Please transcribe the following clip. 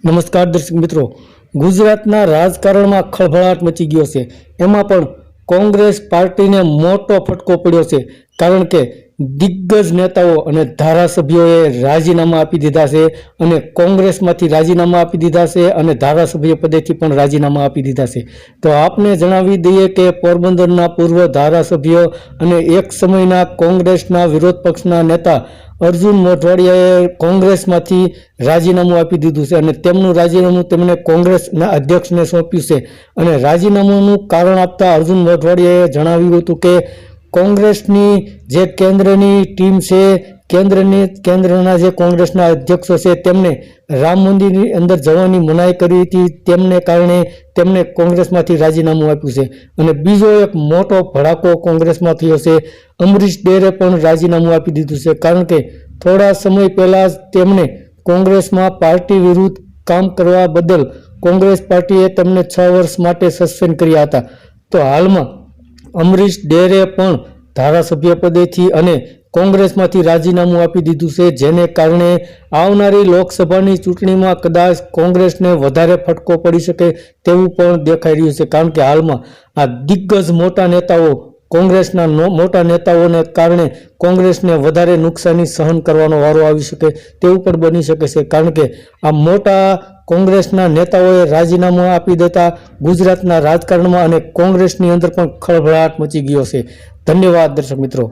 નમસ્કાર દર્શક મિત્રો, ગુજરાતના રાજકારણમાં ખળભળાટ મચી ગયો છે। એમાં પણ કોંગ્રેસ પાર્ટીને મોટો ફટકો પડ્યો છે, કારણ કે દિગ્ગજ નેતાઓ અને ધારાસભ્યોએ રાજીનામા આપી દીધા છે અને કોંગ્રેસમાંથી રાજીનામા આપી દીધા છે અને ધારાસભ્ય પદેથી પણ રાજીનામા આપી દીધા છે। તો આપને જણાવી દઈએ કે પોરબંદરના પૂર્વ ધારાસભ્ય અને એક સમયના કોંગ્રેસના વિરોધ પક્ષના નેતા અર્જુન મોઢવાડિયાએ કોંગ્રેસમાંથી રાજીનામું આપી દીધું છે અને તેમનું રાજીનામું તેમણે કોંગ્રેસના અધ્યક્ષને સોંપ્યું છે। અને રાજીનામાનું કારણ આપતા અર્જુન મોઢવાડિયાએ જણાવ્યું હતું કે કોંગ્રેસની જે કેન્દ્રની ટીમ છે, કેન્દ્રના જે કોંગ્રેસના અધ્યક્ષો છે, તેમને રામ મંદિરની અંદર જવાની મનાઈ કરી હતી, તેમને કારણે તેમણે કોંગ્રેસમાંથી રાજીનામું આપ્યું છે। અને બીજો એક મોટો ભડાકો કોંગ્રેસમાં થયો છે। અમરીશ ડેરે પણ રાજીનામું આપી દીધું છે, કારણ કે થોડા સમય પહેલા જ તેમણે કોંગ્રેસમાં પાર્ટી વિરુદ્ધ કામ કરવા બદલ કોંગ્રેસ પાર્ટીએ તેમને 6 વર્ષ માટે સસ્પેન્ડ કર્યા હતા। તો હાલમાં અમરીશ ડેરે પણ ધારાસભ્ય પદેથી અને કોંગ્રેસમાંથી રાજીનામું આપી દીધું છે, જેને કારણે આવનારી લોકસભાની ચૂંટણીમાં કદાચ કોંગ્રેસને વધારે ફટકો પડી શકે તેવું પણ દેખાઈ રહ્યું છે, કારણ કે હાલમાં આ દિગ્ગજ મોટા નેતાઓ કોંગ્રેસના મોટા નેતાઓને કારણે કોંગ્રેસને વધારે નુકસાની સહન કરવાનો વારો આવી શકે તેવું પણ બની શકે છે, કારણ કે આ મોટા કોંગ્રેસના નેતાઓએ રાજીનામું આપી દેતા ગુજરાતના રાજકારણમાં અને કોંગ્રેસની અંદર પણ ખળભળાટ મચી ગયો છે। ધન્યવાદ દર્શક મિત્રો।